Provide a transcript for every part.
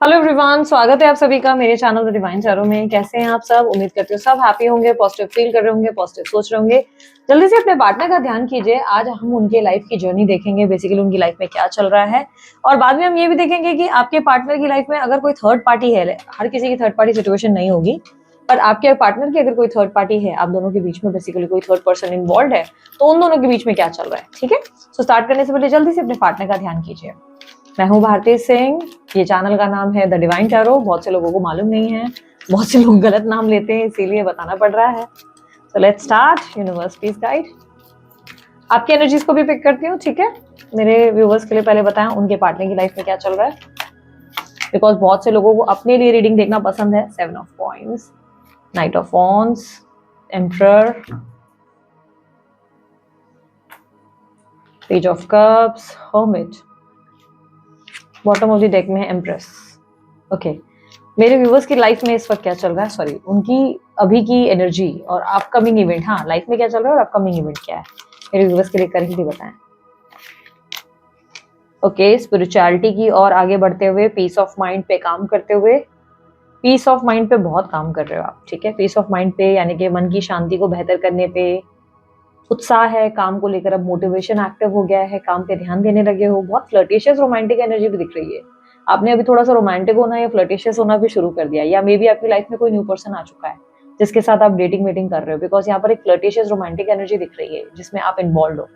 Hello everyone, स्वागत है आप सभी का मेरे चैनल द डिवाइन टैरो में। कैसे हैं आप सब? उम्मीद करती हूँ सब हैप्पी होंगे, पॉजिटिव फील कर रहे होंगे, पॉजिटिव सोच रहे होंगे। जल्दी से अपने पार्टनर का ध्यान कीजिए। आज हम उनके लाइफ की जर्नी देखेंगे, बेसिकली उनकी लाइफ में क्या चल रहा है, और बाद में हम ये भी देखेंगे कि आपके पार्टनर की लाइफ में अगर कोई थर्ड पार्टी है, हर किसी की थर्ड पार्टी सिचुएशन नहीं होगी, पर आपके पार्टनर की अगर कोई थर्ड पार्टी है, आप दोनों के बीच में बेसिकली कोई थर्ड पर्सन इन्वॉल्व है, तो उन दोनों के बीच में क्या चल रहा है। ठीक है, सो स्टार्ट करने से पहले जल्दी से अपने पार्टनर का ध्यान कीजिए। मैं हूं भारती सिंह, ये चैनल का नाम है द डिवाइन टैरो। बहुत से लोगों को मालूम नहीं है, बहुत से लोग गलत नाम लेते हैं, इसीलिए बताना पड़ रहा है। So let's start. Universe please guide. आपकी एनर्जीज को भी पिक करती हूँ, ठीक है। मेरे व्यूवर्स के लिए पहले बताएं उनके पार्टनर की लाइफ में क्या चल रहा है, बिकॉज बहुत से लोगों को अपने लिए रीडिंग देखना पसंद है। 7 of coins, night of wands, emperor, page of cups, hermit, bottom of the deck में है एम्प्रेस। ओके, मेरे व्यूवर्स की लाइफ में इस वक्त क्या चल रहा है, सॉरी उनकी अभी की एनर्जी और अपकमिंग इवेंट। हाँ, लाइफ में क्या चल रहा है और अपकमिंग इवेंट क्या है, मेरे व्यूवर्स के लिए करेक्टली बताएं। ओके, स्पिरिचुअलिटी की और आगे बढ़ते हुए, पीस ऑफ माइंड पे काम करते हुए, पीस ऑफ माइंड पे बहुत काम कर रहे हो आप, ठीक है। पीस ऑफ माइंड पे यानी कि मन की शांति को बेहतर करने पे उत्साह है, काम को लेकर अब मोटिवेशन एक्टिव हो गया है, काम पे ध्यान देने लगे हो। बहुत फ्लर्टिशियस रोमांटिक एनर्जी भी दिख रही है। आपने अभी थोड़ा सा रोमांटिक होना या फ्लर्टिशियस होना भी शुरू कर दिया, या मे बी आपकी लाइफ में कोई न्यू पर्सन आ चुका है जिसके साथ आप डेटिंग वेटिंग कर रहे हो, बिकॉज यहाँ पर एक फ्लर्टिशियस रोमांटिक एनर्जी दिख रही है जिसमें आप इन्वॉल्व हो।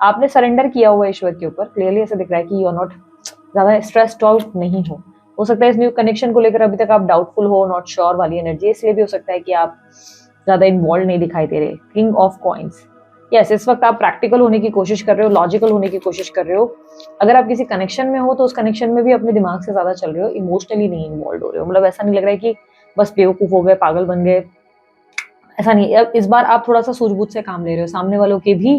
आपने सरेंडर किया हुआ ईश्वर के ऊपर, क्लियरली ऐसा दिख रहा है कि यू आर नॉट ज्यादा स्ट्रेस्ड आउट नहीं हो सकता है इस न्यू कनेक्शन को लेकर अभी तक आप डाउटफुल हो, नॉट श्योर वाली एनर्जी, इसलिए भी हो सकता है कि आप ज्यादा इन्वॉल्व नहीं दिखाई दे रहे। किंग ऑफ कॉइंस, यस, इस वक्त आप प्रैक्टिकल होने की कोशिश कर रहे हो, लॉजिकल होने की कोशिश कर रहे हो। अगर आप किसी कनेक्शन में हो तो उस कनेक्शन में भी अपने दिमाग से ज्यादा चल रहे हो, इमोशनली नहीं इन्वॉल्व हो रहे हो। मतलब ऐसा नहीं लग रहा है कि बस बेवकूफ हो गए, पागल बन गए, ऐसा नहीं। अब इस बार आप थोड़ा सा सूझबूझ से काम ले रहे हो, सामने वालों के भी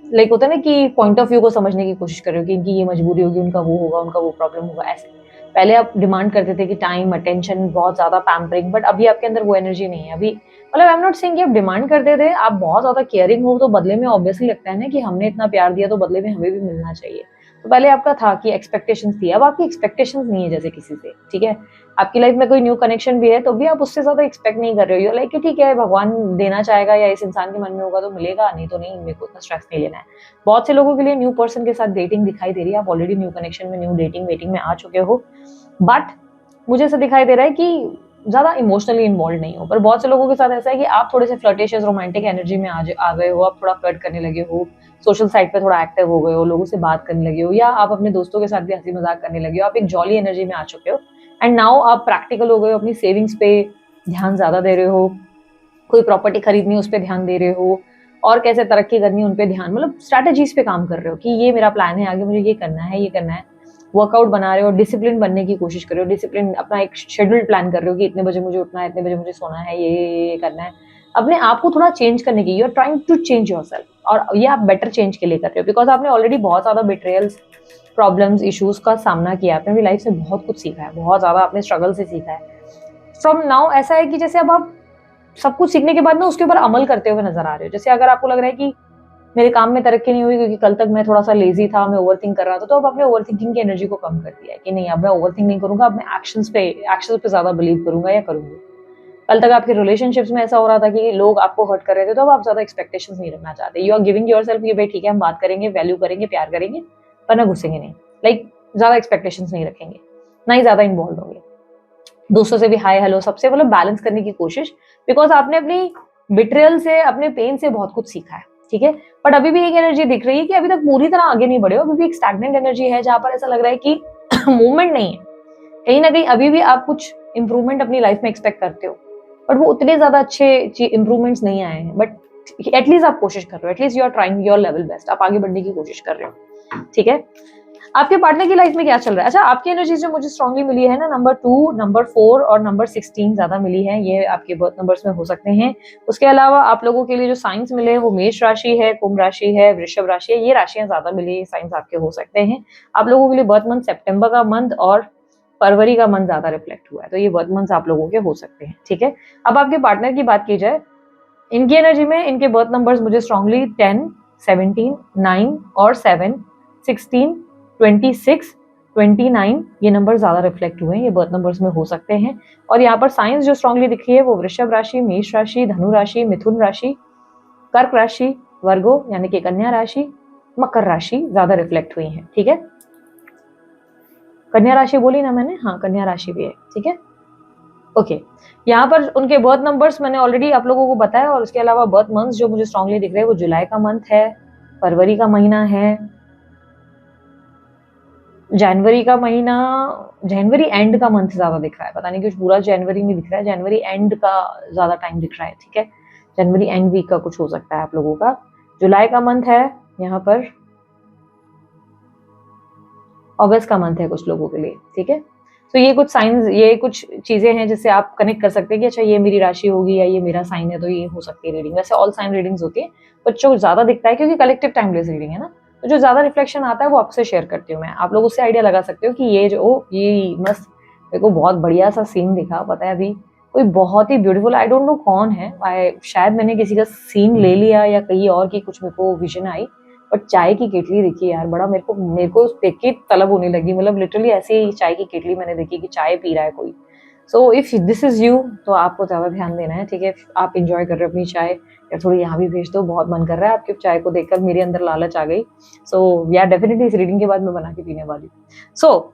लाइक होता है ना कि पॉइंट ऑफ व्यू को समझने की कोशिश कर रहे हो कि इनकी ये मजबूरी होगी, उनका वो होगा, उनका वो प्रॉब्लम होगा। ऐसे पहले आप डिमांड करते थे कि टाइम, अटेंशन, बहुत ज्यादा पैम्परिंग, बट अभी आपके अंदर वो एनर्जी नहीं है। अभी मतलब आई एम नॉट सेइंग कि आप डिमांड करते थे, आप बहुत ज्यादा केयरिंग हो तो बदले में ऑब्वियसली लगता है ना कि हमने इतना प्यार दिया तो बदले में हमें भी मिलना चाहिए। तो पहले आपका था कि एक्सपेक्टेशंस थी, अब आपकी एक्सपेक्टेशंस नहीं है जैसे किसी से, ठीक है। आपकी लाइफ में कोई न्यू कनेक्शन भी है तो भी आप उससे ज्यादा एक्सपेक्ट नहीं कर रहे हो, लाइक कि ठीक है भगवान देना चाहेगा या इस इंसान के मन में होगा तो मिलेगा, नहीं तो नहीं, मेरे को इतना स्ट्रेस नहीं लेना है। बहुत से लोगों के लिए न्यू पर्सन के साथ डेटिंग दिखाई दे रही है, आप ऑलरेडी न्यू कनेक्शन में, न्यू डेटिंग वेटिंग में आ चुके हो, बट मुझे ऐसा दिखाई दे रहा है कि ज्यादा इमोशनली इन्वॉल्व नहीं हो। पर बहुत से लोगों के साथ ऐसा है कि आप थोड़े से फ्लर्टेशियस रोमांटिक एनर्जी में आ गए हो, आप थोड़ा फ्लर्ट करने लगे हो, सोशल साइड पे थोड़ा एक्टिव हो गए हो, लोगों से बात करने लगे हो, या आप अपने दोस्तों के साथ भी हंसी मजाक करने लगे हो, आप एक जॉली एनर्जी में आ चुके हो। एंड नाउ आप प्रैक्टिकल हो गए हो, अपनी सेविंग्स पे ध्यान ज्यादा दे रहे हो, कोई प्रॉपर्टी खरीदनी है उस पर ध्यान दे रहे हो, और कैसे तरक्की करनी है उन पे ध्यान, मतलब स्ट्रैटेजीज पे काम कर रहे हो कि ये मेरा प्लान है, आगे मुझे ये करना है, ये करना है। वर्कआउट बना रहे हो, डिसिप्लिन बनने की कोशिश कर रहे हो, डिसिप्लिन अपना एक शेड्यूल प्लान कर रहे हो कि इतने बजे मुझे उठना है, इतने बजे मुझे सोना है, ये करना है। अपने आप को थोड़ा चेंज करने की, you are trying to change yourself, और ये आप बेटर चेंज के लिए कर रहे हो, बिकॉज आपने ऑलरेडी बहुत ज्यादा बिट्रेयल्स, प्रॉब्लम्स, इश्यूज का सामना किया, आपने अपनी लाइफ से बहुत कुछ सीखा है, बहुत ज्यादा आपने स्ट्रगल से सीखा है। फ्रॉम नाउ ऐसा है कि जैसे अब आप सब कुछ सीखने के बाद ना उसके ऊपर अमल करते हुए नजर आ रहे हो। जैसे अगर आपको लग रहा है कि मेरे काम में तरक्की नहीं हुई क्योंकि कल तक मैं थोड़ा सा लेजी था, मैं ओवरथिंक कर रहा था, तो अब आपने ओवरथिंकिंग की एनर्जी को कम कर दिया है कि नहीं, अब मैं ओवरथिंक नहीं करूंगा, अब मैं एक्शंस पे ज्यादा बिलीव करूंगा या करूंगी। कल तक आपके रिलेशनशिप्स में ऐसा हो रहा था कि लोग आपको हर्ट कर रहे थे, तो अब आप ज्यादा एक्सपेक्टेशंस नहीं रखना चाहते। यू आर गिविंग योरसेल्फ कि भाई ठीक है, हम बात करेंगे, वैल्यू करेंगे, प्यार करेंगे, पर ना घुसेंगे नहीं, लाइक ज्यादा एक्सपेक्टेशंस नहीं रखेंगे, ना ही ज्यादा इन्वॉल्व होंगे। दोस्तों से भी हाय हेलो सबसे मतलब बैलेंस करने की कोशिश, बिकॉज आपने अपनी बिट्रेयल से, अपने पेन से बहुत कुछ सीखा है, ठीक है। बट अभी भी एक एनर्जी दिख रही है कि अभी तक पूरी तरह आगे नहीं बढ़े हो, अभी भी एक स्टैग्नेंट एनर्जी है जहां पर ऐसा लग रहा है कि मूवमेंट नहीं है। कहीं ना कहीं अभी भी आप कुछ इंप्रूवमेंट अपनी लाइफ में एक्सपेक्ट करते हो, बट वो उतने ज्यादा अच्छे इंप्रूवमेंट्स नहीं आए हैं। बट एटलीस्ट आप कोशिश कर रहे हो, at least you are trying your level best, आप आगे बढ़ने की कोशिश कर रहे हो, ठीक है। आपके पार्टनर की लाइफ में क्या चल रहा है? अच्छा, आपकी एनर्जी जो मुझे स्ट्रांगली मिली है ना, नंबर 2, नंबर 4 और नंबर 16 ज्यादा मिली है, ये आपके बर्थ नंबर्स में हो सकते हैं। उसके अलावा आप लोगों के लिए जो साइंस मिले हैं वो मेष राशि है, कुंभ राशि है, वृषभ राशि है, ये राशियां ज्यादा मिली है, साइंस आपके हो सकते हैं। आप लोगों के लिए बर्थ मंथ सितंबर का मंथ और फरवरी का मंथ ज्यादा रिफ्लेक्ट हुआ है, तो ये बर्थ मंथ आप लोगों के हो सकते हैं, ठीक है। अब आपके पार्टनर की बात की जाए, इनकी एनर्जी में इनके बर्थ नंबर्स मुझे स्ट्रांगली 10, 17, 9 और 7, 16, 26, 29 ये नंबर ज्यादा रिफ्लेक्ट हुए हैं, ये बर्थ नंबर्स में हो सकते हैं। और यहाँ पर साइंस जो स्ट्रांगली दिख रही है वो वृषभ राशि, मेष राशि, धनु राशि, मिथुन राशि, कर्क राशि, वर्गो यानी कि कन्या राशि, मकर राशि ज्यादा रिफ्लेक्ट हुई है। ठीक है, कन्या राशि बोली ना मैंने, हाँ कन्या राशि भी है। ठीक है, ओके। यहाँ पर उनके बर्थ नंबर्स मैंने ऑलरेडी आप लोगों को बताया, और उसके अलावा बर्थ मंथ्स जो मुझे स्ट्रांगली दिख रहे हैं वो जुलाई का मंथ है, फरवरी का महीना है, जनवरी का महीना, जनवरी एंड का मंथ ज्यादा दिख रहा है, पता नहीं कुछ पूरा जनवरी में दिख रहा है, जनवरी एंड का ज्यादा टाइम दिख रहा है। ठीक है, जनवरी एंड वीक का कुछ हो सकता है आप लोगों का। जुलाई का मंथ है, यहाँ पर अगस्त का मंथ है कुछ लोगों के लिए। ठीक है, तो ये कुछ साइंस, ये कुछ चीजें हैं जिससे आप कनेक्ट कर सकते हैं कि अच्छा ये मेरी राशि होगी या ये मेरा साइन है, तो ये हो सकती है रीडिंग। वैसे ऑल साइन रीडिंग्स होती है, पर जो ज्यादा दिखता है क्योंकि कलेक्टिव टाइमलेस रीडिंग है ना, तो जो ज्यादा रिफ्लेक्शन आता है वो आपसे शेयर करती हूँ मैं। आप लोग उससे आइडिया लगा सकते हो कि ये जो ये मस्त मेरे को बहुत बढ़िया सा सीन दिखा, पता है अभी कोई बहुत ही ब्यूटीफुल, आई डोंट नो कौन है, शायद मैंने किसी का सीन ले लिया या कहीं और की कुछ मेरे को विजन आई, बट चाय की केटली देखी यार, बड़ा मेरे को देख के तलब होने लगी, मतलब लिटरली ऐसी ही चाय की केटली मैंने देखी कि चाय पी रहा है कोई। So if this is you तो आपको ज्यादा ध्यान देना है। ठीक है, आप इंजॉय कर रहे हो अपनी चाय, या थोड़ी यहाँ भी भेज दो, बहुत मन कर रहा है आपकी चाय को देखकर, मेरे अंदर लालच आ गई। सो या डेफिनेटली इस रीडिंग के बाद मैं बना के पीने वाली। सो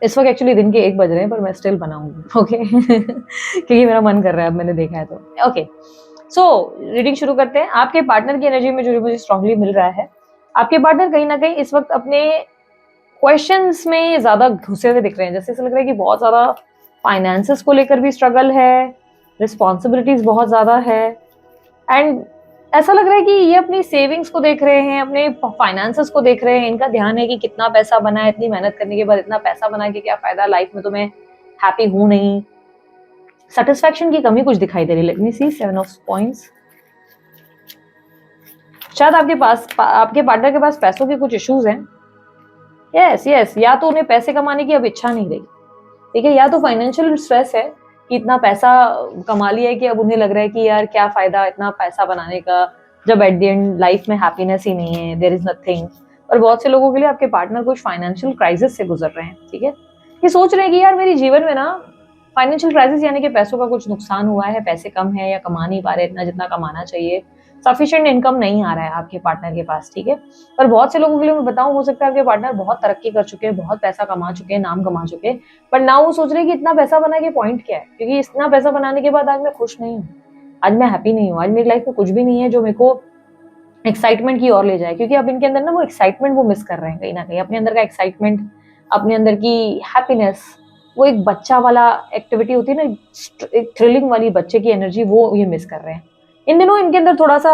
इस वक्त एक्चुअली दिन के 1 बज रहे हैं, पर मैं स्टिल बनाऊंगी। ओके क्योंकि मेरा मन कर रहा है, अब मैंने देखा है तो। ओके, सो रीडिंग शुरू करते हैं। आपके पार्टनर की एनर्जी में जो मुझे स्ट्रांगली मिल रहा है, आपके पार्टनर कहीं ना कहीं इस वक्त अपने क्वेश्चंस में ज्यादा घुसे हुए दिख रहे हैं। जैसे ऐसा लग रहा है कि बहुत ज्यादा फाइनेंसेस को लेकर भी स्ट्रगल है, रिस्पॉन्सिबिलिटीज बहुत ज्यादा है, एंड ऐसा लग रहा है कि ये अपनी सेविंग्स को देख रहे हैं, अपने फाइनेंसेस को देख रहे हैं। इनका ध्यान है कि कितना पैसा बना है, इतनी मेहनत करने के बाद इतना पैसा बना के क्या फायदा, लाइफ में तो मैं हैप्पी हूं नहीं, सेटिस्फैक्शन की कमी कुछ दिखाई दे रही है। Let me see 7 of points. शायद आपके पार्टनर के पास पैसों के कुछ इश्यूज हैं। यस, या तो उन्हें पैसे कमाने की अब इच्छा नहीं रही, ठीक है, या तो फाइनेंशियल स्ट्रेस है कि इतना पैसा कमा लिया है कि अब उन्हें लग रहा है कि यार क्या फायदा इतना पैसा बनाने का, जब एट द एंड लाइफ में हैप्पीनेस ही नहीं है, देयर इज नथिंग। और बहुत से लोगों के लिए आपके पार्टनर कुछ फाइनेंशियल क्राइसिस से गुजर रहे हैं। ठीक है, ये सोच रहे हैं कि यार मेरी जीवन में ना फाइनेंशियल क्राइसिस यानी कि पैसों का कुछ नुकसान हुआ है, पैसे कम है या कमा नहीं पा रहे इतना जितना कमाना चाहिए, सफिशिएंट इनकम नहीं आ रहा है आपके पार्टनर के पास। ठीक है, पर बहुत से लोगों के लिए मैं बताऊं, हो सकता है आपके पार्टनर बहुत तरक्की कर चुके हैं, बहुत पैसा कमा चुके हैं, नाम कमा चुके हैं, पर ना वो सोच रहे कि इतना पैसा बना के पॉइंट क्या है, क्योंकि इतना पैसा बनाने के बाद आज मैं खुश नहीं हूँ, आज मैं हैप्पी नहीं हूँ, आज मेरी लाइफ में कुछ भी नहीं है जो मेरे को एक्साइटमेंट की ओर ले जाए। क्योंकि अब इनके अंदर ना वो एक्साइटमेंट वो मिस कर रहे हैं कहीं ना कहीं, अपने अंदर का एक्साइटमेंट, अपने अंदर की हैप्पीनेस, वो एक बच्चा वाला एक्टिविटी होती है ना, एक थ्रिलिंग वाली बच्चे की एनर्जी, वो ये मिस कर रहे हैं इन दिनों। इनके अंदर थोड़ा सा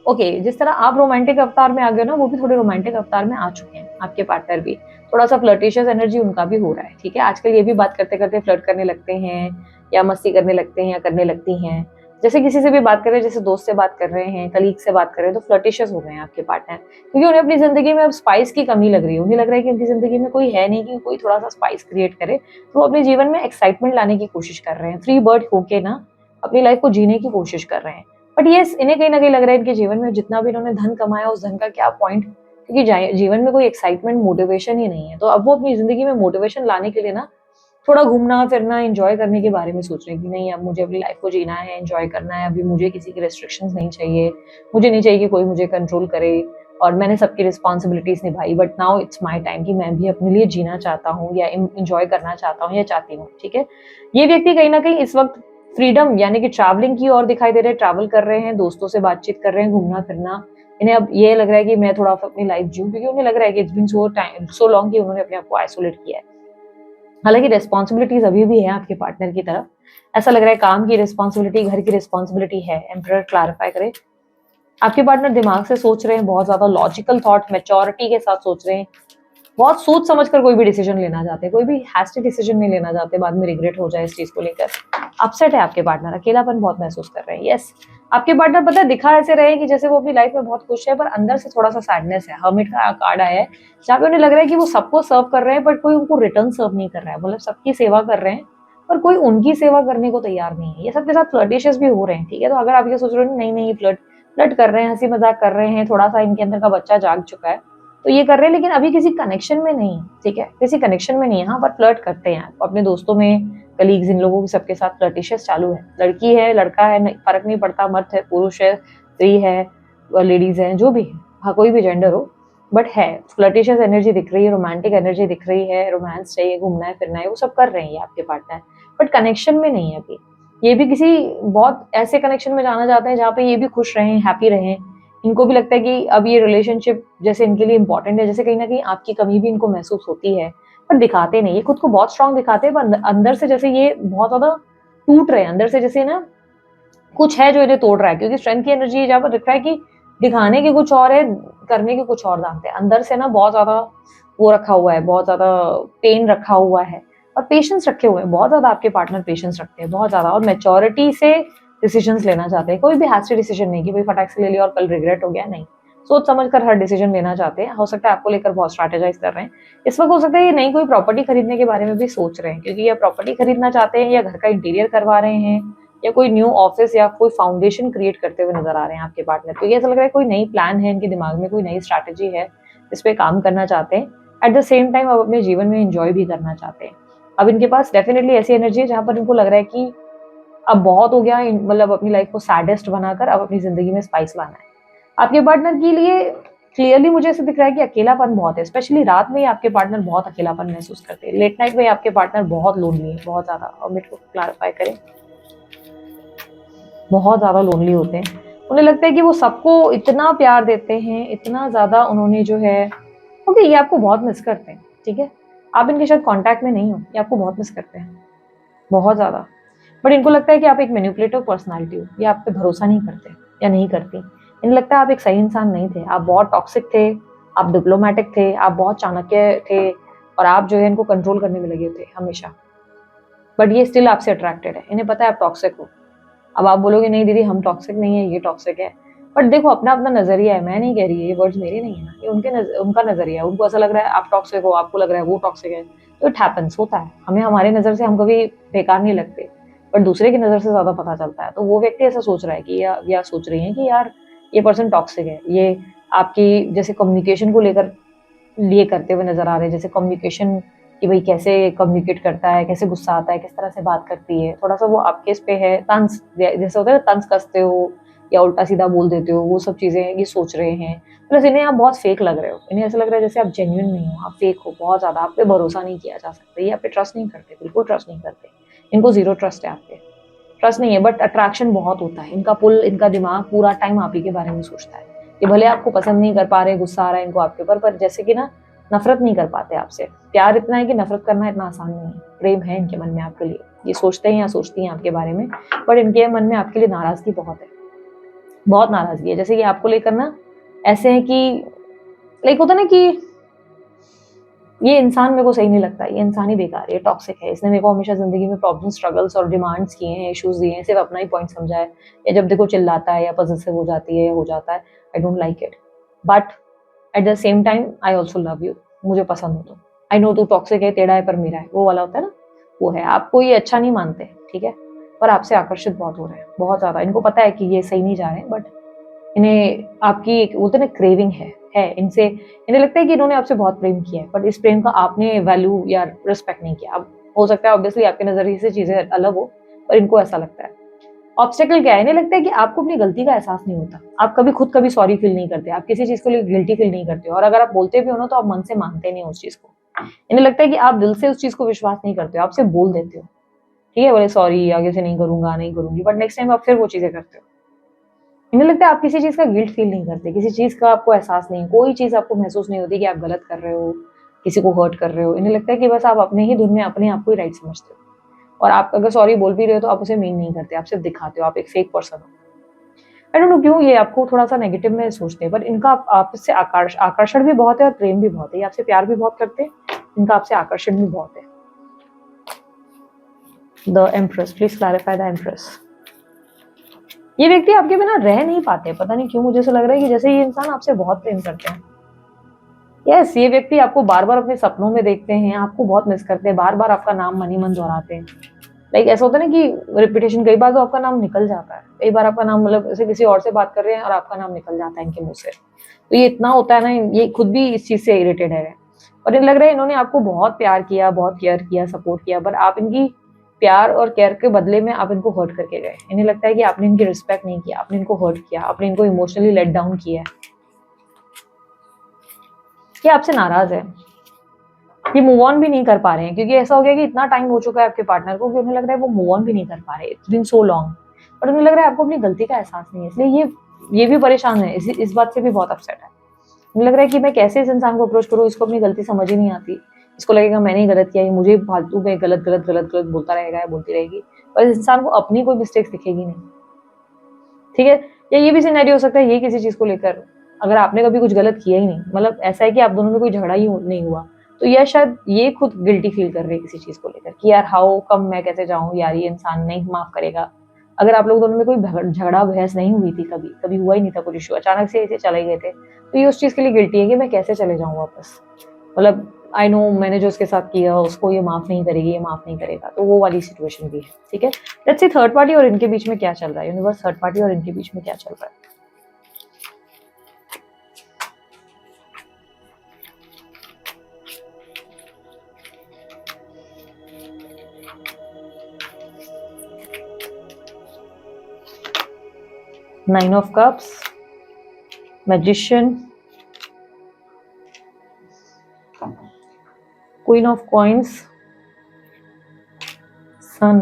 ओके, जिस तरह आप रोमांटिक अवतार में आ गए ना, वो भी थोड़े रोमांटिक अवतार में आ चुके हैं। आपके पार्टनर भी थोड़ा सा फ्लर्टिशियस एनर्जी उनका भी हो रहा है। ठीक है, आजकल ये भी बात करते करते फ्लर्ट करने लगते हैं, या मस्ती करने लगते हैं, या करने लगती हैं, जैसे किसी से भी बात कर रहे हैं, जैसे दोस्त से बात कर रहे हैं, कलीग से बात कर रहे हैं, तो फ्लर्टिशियस हो गए हैं आपके पार्टनर, क्योंकि उन्हें अपनी जिंदगी में अब स्पाइस की कमी लग रही है। उन्हें लग रहा है कि उनकी जिंदगी में कोई है नहीं कि कोई थोड़ा सा स्पाइस क्रिएट करे, तो वो अपने जीवन में एक्साइटमेंट लाने की कोशिश कर रहे हैं, फ्री बर्ड होके ना अपनी लाइफ को जीने की कोशिश कर रहे हैं। बट ये इन्हें कहीं ना कहीं लग रहा है इनके जीवन में जितना भी इन्होंने धन कमाया उस धन का क्या पॉइंट, क्योंकि जीवन में कोई एक्साइटमेंट मोटिवेशन ही नहीं है। तो अब वो अपनी जिंदगी में मोटिवेशन लाने के लिए ना थोड़ा घूमना फिरना एंजॉय करने के बारे में सोच रहे हैं कि नहीं, अब मुझे अपनी लाइफ को जीना है, एंजॉय करना है, अभी मुझे किसी की रेस्ट्रिक्शंस नहीं चाहिए, मुझे नहीं चाहिए कि कोई मुझे कंट्रोल करे, और मैंने सबकी रिस्पॉन्सिबिलिटीज निभाई, but now it's my time कि मैं भी अपने लिए जीना चाहता हूँ या एंजॉय करना चाहता हूँ या चाहती हूँ। ठीक है, ये व्यक्ति कहीं ना कहीं इस वक्त फ्रीडम यानी कि ट्रैवलिंग की ओर दिखाई दे रहे हैं, ट्रैवल कर रहे हैं, दोस्तों से बातचीत कर रहे हैं, घूमना फिरना। इन्हें अब ये लग रहा है कि मैं थोड़ा अपनी लाइफ जीऊं, क्योंकि उन्हें लग रहा है कि इट्स बीन सो लॉन्ग कि उन्होंने अपने आप को आइसोलेट किया है। हालांकि रिस्पॉन्सिबिलिटीज अभी भी है आपके पार्टनर की तरफ, ऐसा लग रहा है काम की रिस्पॉन्सिबिलिटी, घर की रिस्पॉन्सिबिलिटी है। एम्परर क्लैरिफाई करे, आपके पार्टनर दिमाग से सोच रहे हैं, बहुत ज्यादा लॉजिकल थॉट मैच्योरिटी के साथ सोच रहे हैं, बहुत सोच समझ कर कोई भी डिसीजन लेना चाहते हैं, कोई भी हैस्टी डिसीजन नहीं लेना चाहते, बाद में रिग्रेट हो जाए इस चीज को लेकर। अपसेट है आपके पार्टनर, अकेलापन बहुत महसूस कर रहे हैं। यस, आपके पार्टनर पता है दिखा ऐसे रहे कि जैसे वो अपनी लाइफ में बहुत खुश है, पर अंदर से थोड़ा सा सैडनेस है। हर्मिट का कार्ड आया है, जहाँ पे उन्हें लग रहा है कि वो सबको सर्व कर रहे हैं, बट कोई उनको रिटर्न सर्व नहीं कर रहा है, मतलब सबकी सेवा कर रहे हैं पर कोई उनकी सेवा करने को तैयार नहीं है। ये सबके साथ फ्लर्टिशियस भी हो रहे हैं। ठीक है, तो अगर आप ये सोच रहे हो नहीं नहीं फ्लर्ट फ्लर्ट कर रहे हैं, हंसी मजाक कर रहे हैं, थोड़ा सा इनके अंदर का बच्चा जाग चुका है, तो ये कर रहे हैं, लेकिन अभी किसी कनेक्शन में नहीं है, ठीक है, किसी कनेक्शन में नहीं है। हाँ, पर फ्लर्ट करते हैं अपने दोस्तों में, कलीग्स, इन लोगों के सबके साथ फ्लर्टिशियस चालू है। लड़की है, लड़का है, फर्क नहीं पड़ता, मर्द है, पुरुष है, स्त्री है, लेडीज है, जो भी है, हाँ, कोई भी जेंडर हो, बट है फ्लर्टिशियस एनर्जी दिख रही है, रोमांटिक एनर्जी दिख रही है, रोमांस चाहिए, घूमना है फिरना है, वो सब कर रहे हैं ये आपके पार्टनर, बट कनेक्शन में नहीं है अभी। ये भी किसी बहुत ऐसे कनेक्शन में जाना चाहते हैं जहाँ पे ये भी खुश रहें, हैप्पी रहें। इनको भी लगता है कि अब ये रिलेशनशिप जैसे इनके लिए इंपॉर्टेंट है, जैसे कहीं ना कहीं आपकी कमी भी इनको महसूस होती है, पर दिखाते नहीं। ये खुद को बहुत स्ट्रांग दिखाते हैं, पर अंदर से जैसे ये बहुत ज्यादा टूट रहे हैं, अंदर से जैसे ना कुछ है जो इन्हें तोड़ रहा है, क्योंकि स्ट्रेंथ की एनर्जी जहाँ पर दिख रहा है कि दिखाने के कुछ और है, करने के कुछ और जानते हैं। अंदर से ना बहुत ज्यादा वो रखा हुआ है, बहुत ज्यादा पेन रखा हुआ है, और पेशेंस रखे हुए हैं बहुत ज्यादा। आपके पार्टनर पेशेंस रखते हैं बहुत ज्यादा, और मेच्योरिटी से डिसीजंस लेना चाहते हैं। कोई भी हैस्टी डिसीजन नहीं कि भाई फटाक से ले लिया और कल रिग्रेट हो गया, नहीं, सोच समझ कर हर डिसीजन लेना चाहते हैं। हो सकता है आपको लेकर बहुत स्ट्रैटेजाइज कर रहे हैं इस वक्त, हो सकता है ये नई कोई प्रॉपर्टी खरीदने के बारे में भी सोच रहे हैं, क्योंकि ये प्रॉपर्टी खरीदना चाहते हैं, या घर का इंटीरियर करवा रहे हैं, या कोई न्यू ऑफिस या कोई फाउंडेशन क्रिएट करते हुए नजर आ रहे हैं आपके पार्टनर। तो ये ऐसा लग रहा है कोई नई प्लान है इनके दिमाग में, कोई नई स्ट्रैटेजी है, इस पे काम करना चाहते हैं। एट द सेम टाइम अब अपने जीवन में एंजॉय भी करना चाहते हैं। अब इनके पास डेफिनेटली ऐसी एनर्जी है जहां पर इनको लग रहा है कि अब बहुत हो गया, मतलब अपनी लाइफ को सैडेस्ट बनाकर अब अपनी जिंदगी में स्पाइस लाना है। आपके पार्टनर के लिए क्लियरली मुझे ऐसे दिख रहा है कि अकेलापन बहुत है, स्पेशली रात में ही आपके पार्टनर बहुत अकेलापन महसूस करते हैं। लेट नाइट में आपके पार्टनर बहुत लोनली है, बहुत ज्यादा। और मेरे को क्लैरिफाई करें, बहुत ज्यादा लोनली होते हैं। उन्हें लगता है कि वो सबको इतना प्यार देते हैं, इतना ज्यादा उन्होंने जो है, ओके, ये आपको बहुत मिस करते हैं, ठीक है, आप इनके शायद कांटेक्ट में नहीं हो, ये आपको बहुत मिस करते हैं, बहुत ज्यादा। बट इनको लगता है कि आप एक मैनिपुलेटिव पर्सनालिटी हो, ये आप पे भरोसा नहीं करते या नहीं करती। इन्हें लगता है आप एक सही इंसान नहीं थे, आप बहुत टॉक्सिक थे, आप डिप्लोमेटिक थे, आप बहुत चाणक्य थे, और आप जो है इनको कंट्रोल करने में लगे थे हमेशा। बट ये स्टिल आपसे अट्रैक्टेड है, इन्हें पता है आप टॉक्सिक हो। अब आप बोलोगे नहीं दीदी हम टॉक्सिक नहीं है, ये टॉक्सिक है, बट देखो अपना अपना नजरिया है, मैं नहीं कह रही है, ये वर्ड्स मेरे नहीं है ना, ये उनका नजरिया है। उनको ऐसा लग रहा है आप टॉक्सिक हो, आपको लग रहा है वो टॉक्सिक है, तो इट हैपेंस, होता है। हमें हमारे नजर से हम कभी बेकार नहीं लगते, बट दूसरे की नजर से ज्यादा पता चलता है। तो वो व्यक्ति ऐसा सोच रहा है कि या सोच रही है कि यार ये पर्सन टॉक्सिक है, ये आपकी जैसे कम्युनिकेशन को लेकर लिए करते हुए नजर आ रहे हैं, जैसे कम्युनिकेशन कि भाई कैसे कम्युनिकेट करता है, कैसे गुस्सा आता है, किस तरह से बात करती है, थोड़ा सा वो आपके इस पे है, तंज जैसे होता है ना, तंज कसते हो या उल्टा सीधा बोल देते हो, वो सब चीजें ये सोच रहे हैं। प्लस इन्हें आप बहुत फेक लग रहे हो, इन्हें ऐसा लग रहा है जैसे आप जेन्युइन नहीं हो, आप फेक हो बहुत ज्यादा, आप पे भरोसा नहीं किया जा सकता, ये आप पे ट्रस्ट नहीं करते, बिल्कुल ट्रस्ट नहीं करते। इनको जीरो ट्रस्ट है आप पे, ट्रस्ट नहीं है, बट अट्रैक्शन बहुत होता है इनका, पुल, इनका दिमाग पूरा टाइम आप ही के बारे में सोचता है। ये भले आपको पसंद नहीं कर पा रहे, गुस्सा आ रहा है इनको आपके ऊपर, पर जैसे कि ना नफरत नहीं कर पाते आपसे। प्यार इतना है कि नफरत करना इतना आसान नहीं है। प्रेम है इनके मन में आपके लिए, ये सोचते हैं या सोचती हैं आपके बारे में, बट इनके मन में आपके लिए नाराजगी बहुत है, बहुत नाराजगी है। जैसे कि आपको लेकर ना ऐसे है कि लाइक होता ना कि ये इंसान मेरे को सही नहीं लगता, ये इंसान ही बेकार है, ये टॉक्सिक है, इसने मेरे को हमेशा जिंदगी में प्रॉब्लम, स्ट्रगल्स और डिमांड्स किए हैं, इश्यूज दिए हैं, सिर्फ अपना ही पॉइंट समझा है, या जब देखो चिल्लाता है या पॉसेसिव हो जाती है, हो जाता है, I don't like it. But at the same time I also love you, मुझे पसंद हो तुम, आई नो तू टॉक्सिक है, टेढ़ा है पर मेरा है, वो वाला होता है ना, वो है। आपको ये अच्छा नहीं मानते, ठीक है, पर आपसे आकर्षित बहुत हो रहे हैं, बहुत ज्यादा। इनको पता है कि ये सही नहीं जा रहे हैं, बट इन्हें आपकी एक बोलते ना क्रेविंग है इनसे। इन्हें लगता है कि इन्होंने आपसे बहुत प्रेम किया है, बट इस प्रेम का आपने वैल्यू या रिस्पेक्ट नहीं किया। अब हो सकता है ऑब्वियसली आपके नजरिए से चीजें अलग हो, पर इनको ऐसा लगता है। ऑब्स्टेकल क्या है, इन्हें लगता है कि आपको अपनी गलती का एहसास नहीं होता, आप कभी सॉरी फील नहीं करते, आप किसी चीज को लिए गिल्टी फील नहीं करते, और अगर आप बोलते भी हो ना तो आप मन से मानते नहीं उस चीज को। इन्हें लगता है कि आप दिल से उस चीज को विश्वास नहीं करते हो, आप सिर्फ बोल देते हो, ठीक है, बोले सॉरी आगे से नहीं करूंगा, नहीं करूंगी, बट नेक्स्ट टाइम आप फिर वो चीजें करते हो। इन्हें लगता है आप किसी चीज का गिल्ट फील नहीं करते, किसी चीज का आपको एहसास नहीं, कोई चीज आपको महसूस नहीं होती कि आप गलत कर रहे हो, किसी को हर्ट कर रहे हो। इन्हें लगता है कि बस आप अपने ही धुन में अपने आप को ही राइट समझते हो, और आप अगर सॉरी बोल भी रहे हो तो आप उसे मीन नहीं करते, आप सिर्फ दिखाते हो, आप एक फेक पर्सन हो। आई डोंट नो क्यों ये आपको थोड़ा सा नेगेटिव में सोचते हैं, पर इनका आपसे आकर्षण भी बहुत है और प्रेम भी बहुत है, ये आपसे प्यार भी बहुत करते हैं, इनका आपसे आकर्षण भी बहुत है। The empress, please clarify the empress. ये व्यक्ति आपके बिना रह नहीं पाते, पता नहीं क्यों, मुझे ऐसा लग रहा है कि जैसे ये इंसान आपसे बहुत प्रेम करते हैं। यस, ये व्यक्ति आपको बार बार अपने सपनों में देखते हैं, आपको बहुत मिस करते हैं, बार बार आपका नाम मन ही मन दोहराते हैं। लाइक ऐसा होता है ना कि रेपुटेशन, कई बार तो आपका नाम निकल जाता है, कई बार आपका नाम मतलब ऐसे किसी और से बात कर रहे हैं और आपका नाम निकल जाता है इनके मुंह से। तो ये इतना होता है ना, ये खुद भी इस चीज से इरिटेटेड है। और इन्हें लग रहा है इन्होंने आपको बहुत प्यार किया, बहुत केयर किया, सपोर्ट किया, पर आप इनकी प्यार और केयर के बदले में आप इनको हर्ट करके गए। इन्हें लगता है कि आपने इनकी रिस्पेक्ट नहीं किया, आपने इनको हर्ट किया, आपने इनको इमोशनली लेट डाउन किया है। ये आपसे नाराज है, ये मूव ऑन भी नहीं कर पा रहे हैं, क्योंकि ऐसा हो गया कि इतना टाइम हो चुका है आपके पार्टनर को कि उन्हें लग रहा है वो मूव ऑन भी नहीं कर पा रहे, इट्स बीन सो लॉन्ग। और उन्हें लग रहा है आपको अपनी गलती का एहसास नहीं है, इसलिए ये भी परेशान है, इस बात से भी बहुत अपसेट है। मुझे लग रहा है कि मैं कैसे इस इंसान को अप्रोच करूँ, इसको अपनी गलती समझ ही नहीं आती, इसको लगेगा मैंने ही गलत किया, ये मुझे फालतू में गलत गलत गलत गलत बोलता रहेगा या बोलती रहेगी, पर इस इंसान को अपनी कोई मिस्टेक्स दिखेगी नहीं। ठीक है, या ये भी सिनेरियो हो सकता है, ये किसी चीज को लेकर, अगर आपने कभी कुछ गलत किया ही नहीं, मतलब ऐसा है कि आप दोनों में कोई झगड़ा ही नहीं हुआ, तो यह शायद ये खुद गिल्टी फील कर रहे हैं किसी चीज को लेकर कि यार हाउ कम, मैं कैसे जाऊं यार, ये इंसान नहीं माफ करेगा। अगर आप लोग दोनों में कोई झगड़ा बहस नहीं हुई थी, कभी कभी हुआ ही नहीं था कुछ इशू, अचानक से ऐसे चले गए थे, तो ये उस चीज के लिए गिल्टी है कि मैं कैसे चले जाऊं वापस। मतलब आई नो मैंने जो उसके साथ किया उसको ये माफ नहीं करेगी, ये माफ नहीं करेगा, तो वो वाली सिचुएशन भी है। ठीक है, लेट्स सी थर्ड पार्टी और इनके बीच में क्या चल रहा है, यूनिवर्स थर्ड पार्टी और इनके बीच में क्या चल रहा है। Nine of cups, magician, queen of coins, sun.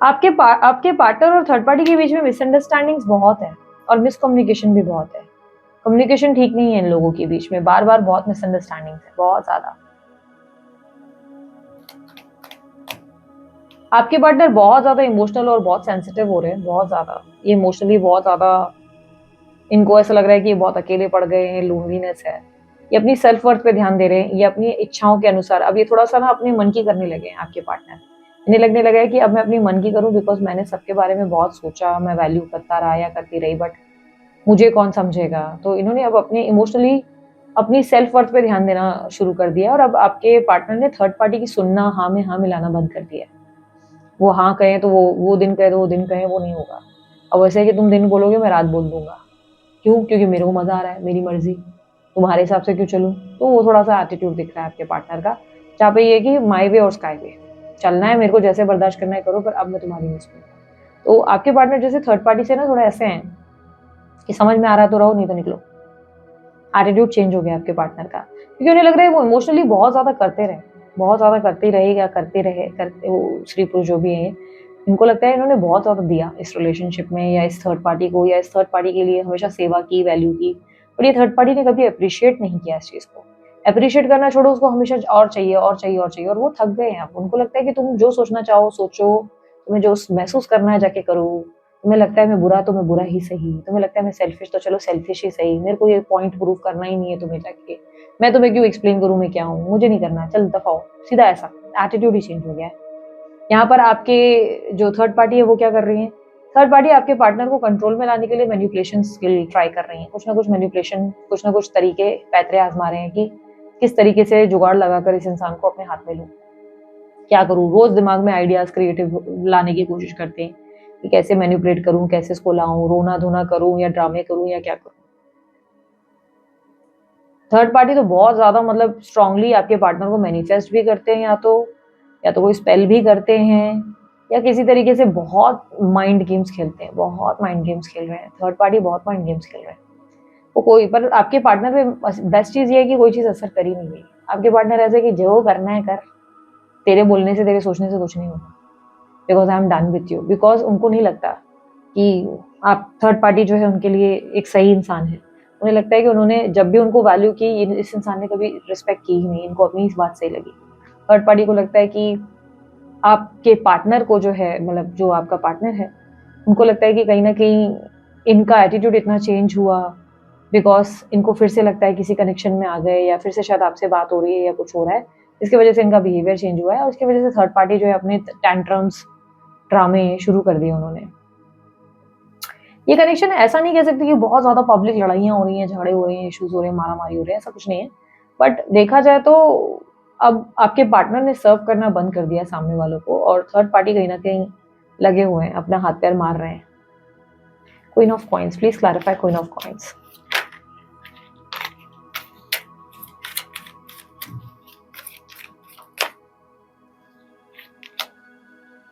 आपके पार्टनर और थर्ड पार्टी के बीच में मिसअंडरस्टैंडिंग्स बहुत है और मिसकम्युनिकेशन भी बहुत है। कम्युनिकेशन ठीक नहीं है इन लोगों के बीच में, बार बार बहुत मिसअंडरस्टैंडिंग्स है, बहुत ज्यादा। आपके पार्टनर बहुत ज्यादा इमोशनल और बहुत सेंसिटिव हो रहे हैं, बहुत ज्यादा, ये इमोशनली बहुत ज्यादा, इनको ऐसा लग रहा है कि ये बहुत अकेले पड़ गए हैं, लोनलीनेस है। ये अपनी सेल्फ वर्थ पे ध्यान दे रहे हैं, ये अपनी इच्छाओं के अनुसार अब ये थोड़ा सा ना अपने मन की करने लगे हैं आपके पार्टनर। इन्हें लगने लगा है कि अब मैं अपनी मन की करूं, बिकॉज मैंने सबके बारे में बहुत सोचा, मैं वैल्यू करता रहा या करती रही, बट मुझे कौन समझेगा। तो इन्होंने अब अपने इमोशनली अपनी सेल्फ वर्थ पे ध्यान देना शुरू कर दिया, और अब आपके पार्टनर ने थर्ड पार्टी की सुनना, हाँ में हाँ मिलाना बंद कर दिया। वो हाँ कहें तो वो दिन कहे तो वो दिन कहे, वो नहीं होगा। अब वैसे है कि तुम दिन बोलोगे मैं रात बोल दूंगा, क्यों? क्योंकि मेरे को मजा आ रहा है, मेरी मर्जी, तुम्हारे हिसाब से क्यों चलूं। तो वो थोड़ा सा एटीट्यूड दिख रहा है आपके पार्टनर का, जहाँ पे ये कि माई वे और स्काई वे, चलना है मेरे को, जैसे बर्दाश्त करना है करो, पर अब मैं तुम्हारी नहीं सुनूंगा। तो आपके पार्टनर जैसे थर्ड पार्टी से ना थोड़ा ऐसे हैं कि समझ में आ रहा है तो रहो, नहीं तो निकलो। एटीट्यूड चेंज हो गया आपके पार्टनर का, क्योंकि उन्हें लग रहा है वो इमोशनली बहुत ज्यादा करते रहे, बहुत ज्यादा करते ही रहेगा, करते रहे, करते, वो स्त्री पुरुष जो भी है, इनको लगता है इन्होंने बहुत ज्यादा दिया इस रिलेशनशिप में या इस थर्ड पार्टी को, या इस थर्ड पार्टी के लिए हमेशा सेवा की, वैल्यू की, और ये थर्ड पार्टी ने कभी अप्रिशिएट नहीं किया इस चीज को। अप्रिशिएट करना छोड़ो, उसको हमेशा और चाहिए और चाहिए और चाहिए, और वो थक गए हैं। अब उनको लगता है कि तुम जो सोचना चाहो सोचो, तुम्हें जो महसूस करना है जाके करो, तुम्हें लगता है मैं बुरा तो मैं बुरा ही सही, तुम्हें लगता है मैं सेल्फिश तो चलो सेल्फिश ही सही, मेरे को ये पॉइंट प्रूव करना ही नहीं है तुम्हें जाके, मैं तुम्हें क्यों एक्सप्लेन करूं मैं क्या हूँ, मुझे नहीं करना, चल दफाओ, सीधा ऐसा एटीट्यूड ही चेंज हो गया है। यहाँ पर आपके जो थर्ड पार्टी है वो क्या कर रही है, थर्ड पार्टी आपके पार्टनर को कंट्रोल में लाने के लिए मैनिपुलेशन स्किल ट्राई कर रही है, कुछ ना कुछ मैनिपुलेशन, कुछ ना कुछ तरीके पैतरे आजमा रहे हैं कि किस तरीके से जुगाड़ लगाकर इस इंसान को अपने हाथ में लूं, क्या करूं। रोज दिमाग में आइडियाज क्रिएटिव लाने की कोशिश करते हैं कि कैसे मैनिपुलेट करूं, कैसे इसको लाऊं, रोना धोना करूं या ड्रामे करूं या क्या करूं। थर्ड पार्टी तो बहुत ज्यादा मतलब स्ट्रांगली आपके पार्टनर को मैनिफेस्ट भी करते हैं, या तो कोई स्पेल भी करते हैं, या किसी तरीके से बहुत माइंड गेम्स खेलते हैं, बहुत माइंड गेम्स खेल रहे हैं थर्ड पार्टी, बहुत माइंड गेम्स खेल रहे हैं। वो कोई, पर आपके पार्टनर पे बेस्ट चीज ये है कि कोई चीज असर कर ही नहीं रही। आपके पार्टनर ऐसे कि जो करना है कर, तेरे बोलने से तेरे सोचने से कुछ नहीं होगा, because I am done with you. Because उनको नहीं लगता कि आप थर्ड पार्टी जो है उनके लिए एक सही इंसान है। उन्हें लगता है कि उन्होंने जब भी उनको वैल्यू की, इस इंसान ने कभी रिस्पेक्ट की ही नहीं, इनको अपनी इस बात सही लगी। थर्ड पार्टी को लगता है कि आपके पार्टनर को जो है, मतलब जो आपका पार्टनर है, उनको लगता है कि कहीं ना कहीं इनका एटीट्यूड इतना चेंज हुआ, बिकॉज इनको फिर से लगता है किसी कनेक्शन में आ गए, या फिर से शायद आपसे बात हो रही है या कुछ हो रहा है, इसकी वजह से इनका बिहेवियर चेंज हुआ है, और उसकी वजह से थर्ड पार्टी जो है अपने टैंट्रम्स, ड्रामे शुरू कर दिए उन्होंने। ये कनेक्शन ऐसा नहीं कह सकते कि बहुत ज्यादा पब्लिक लड़ाइयाँ हो रही हैं, झगड़े हो रहे हैं, इश्यूज हो रहे हैं, मारा मारी हो रहे हैं, ऐसा कुछ नहीं है। बट देखा जाए तो अब आपके पार्टनर ने सर्व करना बंद कर दिया सामने वालों को, और थर्ड पार्टी कहीं ना कहीं लगे हुए हैं, अपना हाथ पैर मार रहे हैं। Queen of coins, please clarify queen of coins.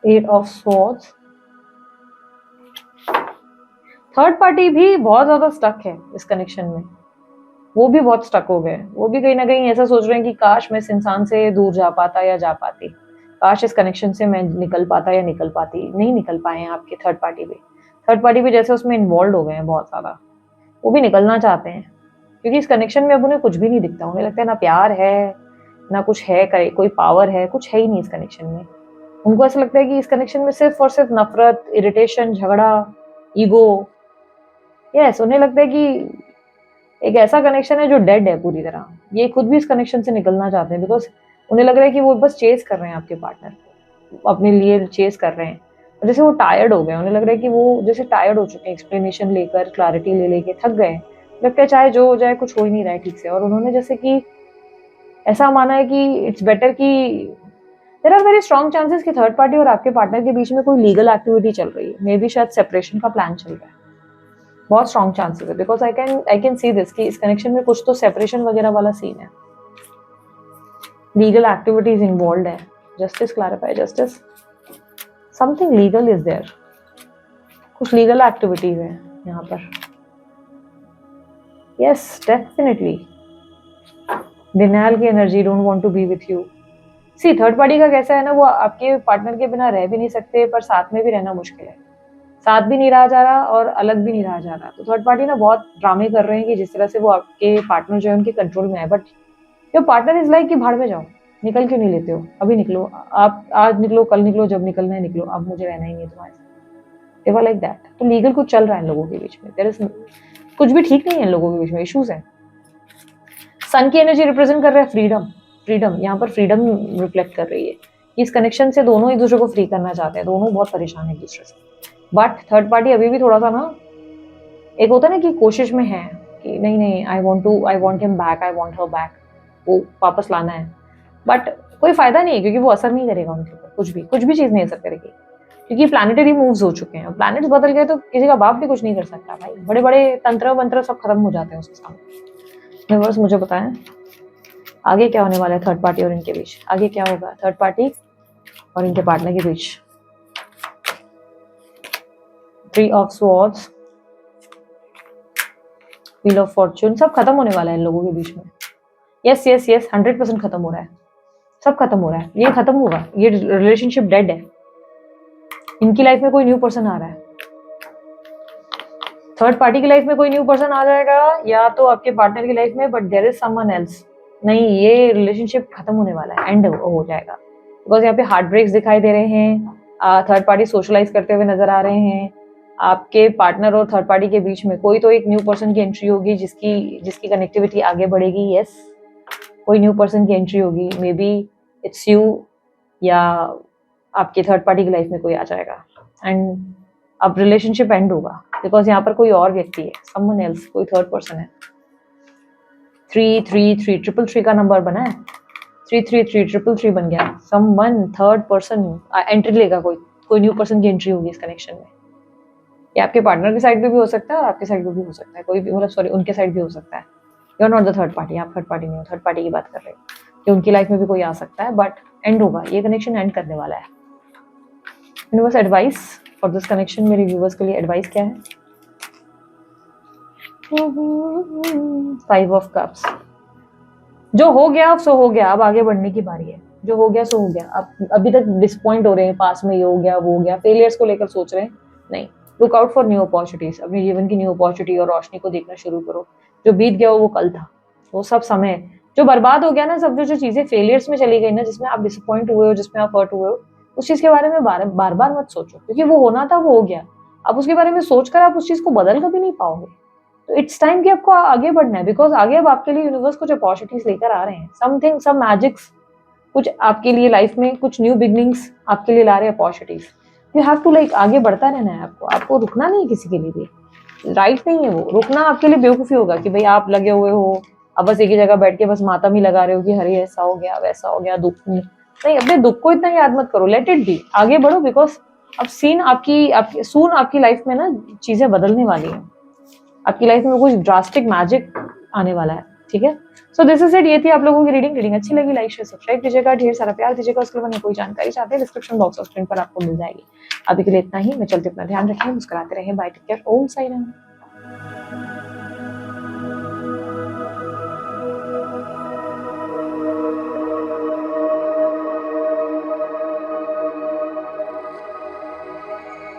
Eight of swords, third party भी बहुत ज्यादा स्टक है इस कनेक्शन में, वो भी बहुत स्टक हो गए। वो भी कहीं ना कहीं ऐसा सोच रहे हैं कि काश मैं इस इंसान से दूर जा पाता या जा पाती, काश इस कनेक्शन से मैं निकल पाता या निकल पाती। नहीं निकल पाए हैं आपके थर्ड पार्टी भी जैसे उसमें इन्वॉल्व हो गए हैं बहुत ज्यादा। वो भी निकलना चाहते हैं क्योंकि इस कनेक्शन में अब उन्हें कुछ भी नहीं दिखता। उन्हें लगता है ना प्यार है, ना कुछ है, कोई पावर है, कुछ है ही नहीं इस कनेक्शन में। उनको ऐसा लगता है कि इस कनेक्शन में सिर्फ और सिर्फ नफरत, इरिटेशन, झगड़ा, ईगो। यस, उन्हें लगता है कि एक ऐसा कनेक्शन है जो डेड है पूरी तरह। ये खुद भी इस कनेक्शन से निकलना चाहते हैं बिकॉज उन्हें लग रहा है कि वो बस चेस कर रहे हैं आपके पार्टनर को, अपने लिए चेस कर रहे हैं। और जैसे वो टायर्ड हो गए, उन्हें लग रहा है कि वो जैसे टायर्ड हो चुके हैं, एक्सप्लेनेशन लेकर, क्लैरिटी ले लेके थक गए। लगता है चाहे जो हो जाए कुछ हो ही नहीं रहा है ठीक से, और उन्होंने जैसे कि ऐसा माना है कि इट्स बेटर कि there are very strong chances कि थर्ड पार्टी और आपके पार्टनर के बीच में कोई लीगल एक्टिविटी चल रही है। मे बी शायद सेपरेशन का प्लान चल रहा है, बहुत स्ट्रॉन्ग चांसेस है because I can see this कि इस कनेक्शन में कुछ तो सेपरेशन वगैरह वाला सीन है, लीगल एक्टिविटीज इन्वॉल्व है। Justice, clarify justice, something legal is there, कुछ लीगल एक्टिविटीज है यहाँ पर। यस, डेफिनेटली डिनायल की energy, don't want to be with you. See, third party का कैसा है ना, वो आपके पार्टनर के बिना रह भी नहीं सकते, पर साथ में भी रहना मुश्किल है। साथ भी नहीं रहा जा रहा और अलग भी नहीं रहा जा रहा। तो थर्ड पार्टी ना बहुत ड्रामे कर रहे हैं कि जिस तरह से वो आपके पार्टनर जो है उनके कंट्रोल में है। But your partner is like कि भाड़ में जाओ, निकल क्यों नहीं लेते हो, अभी निकलो, आप आज निकलो, कल निकलो, जब निकलना है निकलो, अब मुझे रहना ही नहीं तुम्हारे साथ। दे वर लाइक दैट। तो लीगल कुछ चल रहा है इन लोगों के बीच में, देयर इज कुछ भी ठीक नहीं है इन लोगों के बीच में, इश्यूज है। सन की एनर्जी रिप्रेजेंट कर रहा है फ्रीडम। फ्रीडम यहाँ पर फ्रीडम रिफ्लेक्ट कर रही है। इस कनेक्शन से दोनों एक दूसरे को फ्री करना चाहते हैं, दोनों बहुत परेशान है एक दूसरे से। बट थर्ड पार्टी अभी भी थोड़ा सा ना, एक होता है ना कि कोशिश में है कि नहीं नहीं, I want him back, I want her back, वो वापस लाना है। बट कोई फायदा नहीं है क्योंकि वो असर नहीं करेगा उनके ऊपर, कुछ भी चीज नहीं असर करेगी क्योंकि प्लैनेटरी मूव्स हो चुके हैं। प्लैनेट्स बदल गए तो किसी का बाप भी कुछ नहीं कर सकता भाई। बड़े बड़े तंत्र वंत्र सब खत्म हो जाते हैं उसके सामने। बस मुझे बताएं आगे क्या होने वाला है थर्ड पार्टी और इनके बीच, आगे क्या होगा थर्ड पार्टी और इनके पार्टनर के बीच। Three of swords, wheel of fortune, सब खत्म होने वाला है इन लोगों के बीच में। यस यस यस, 100% खत्म हो रहा है, सब खत्म हो रहा है, ये खत्म होगा, ये रिलेशनशिप डेड है। इनकी लाइफ में कोई न्यू पर्सन आ रहा है, थर्ड पार्टी की लाइफ में कोई न्यू पर्सन आ जाएगा या तो आपके पार्टनर की लाइफ में, but there is someone else. नहीं, ये रिलेशनशिप खत्म होने वाला है, एंड हो जाएगा बिकॉज यहाँ पे हार्ट ब्रेक्स दिखाई दे रहे हैं। थर्ड पार्टी सोशलाइज करते हुए नजर आ रहे हैं। आपके पार्टनर और थर्ड पार्टी के बीच में कोई तो एक न्यू पर्सन की एंट्री होगी जिसकी कनेक्टिविटी आगे बढ़ेगी। यस, कोई न्यू पर्सन की एंट्री होगी, मे बी इट्स यू या आपके थर्ड पार्टी की लाइफ में कोई आ जाएगा एंड अब रिलेशनशिप एंड होगा बिकॉज यहाँ पर कोई और व्यक्ति है, समवन एल्स, कोई थर्ड पर्सन है। 333 333 का नंबर बना है, 333 333 बन गया। समवन थर्ड पर्सन एंट्री लेगा, कोई न्यू पर्सन की एंट्री होगी इस कनेक्शन में। ये आपके पार्टनर की साइड पे भी हो सकता है और आपके साइड पे भी हो सकता है, कोई भी मतलब सॉरी उनके साइड भी हो सकता है। You are not the third party, आप थर्ड पार्टी नहीं हो, थर्ड पार्टी की बात कर रहे हो कि उनकी लाइफ में भी कोई आ सकता है, बट एंड होगा, ये कनेक्शन एंड करने वाला है। Universe advice for this connection, मेरे व्यूवर्स के लिए एडवाइस क्या है? 5 ऑफ कप्स, जो हो गया सो हो गया, अब आगे बढ़ने की बारी है। जो हो गया सो हो गया। अब अभी तक डिसपॉइंट हो रहे हैं, पास में ये हो गया वो हो गया, फेलियर्स को लेकर सोच रहे हैं, नहीं, look out for new opportunities. अपने जीवन की न्यू अपॉर्चुनिटी और रोशनी को देखना शुरू करो। जो बीत गया वो कल था, वो सब समय जो बर्बाद हो गया ना, सब जो चीजें फेलियर्स में चली गई ना, जिसमें आप डिसअपॉइंट हुए हो, जिसमें आप हर्ट हुए हो, उस चीज के बारे में बार बार मत सोचो क्योंकि वो होना था, वो हो गया। अब उसके बारे में सोचकर आप उस चीज को बदल कभी नहीं पाओगे। तो इट्स टाइम कि आपको आगे बढ़ना है बिकॉज आगे अब आपके लिए यूनिवर्स कुछ अपॉर्चुनिटीज लेकर आ रहे हैं। समथिंग, सम मैजिक्स, कुछ आपके लिए लाइफ में कुछ न्यू बिगनिंग्स आपके लिए ला रहे हैं opportunities. You have to like आगे बढ़ता रहना है आपको रुकना नहीं है किसी के लिए भी, राइट नहीं है वो। रुकना आपके लिए बेवकूफ़ी होगा कि भाई आप लगे हुए हो, अब बस एक ही जगह बैठ के बस मातम ही लगा रहे हो कि अरे ऐसा हो गया वैसा हो गया, दुख नहीं, अपने दुख को इतना याद मत करो, लेट इट बी, आगे बढ़ो, बिकॉज अब सीन आपकी सून आपकी लाइफ में ना चीजें बदलने वाली हैं, आपकी लाइफ में कुछ ड्रास्टिक मैजिक आने वाला है, ठीक है। सो दिस इज इट, ये थी आप लोगों की रीडिंग अच्छी लगी लाइक शेयर सब्सक्राइब कीजिएगा, ढेर सारा प्यार दीजिएगा, उसके बाद कोई जानकारी चाहते हैं डिस्क्रिप्शन बॉक्स और स्क्रीन पर आपको मिल जाएगी। अभी के लिए इतना ही, मैं चलते, अपना ध्यान रखें, मुस्कुराते रहें, बाय, टेक केयर, ओम साई राम।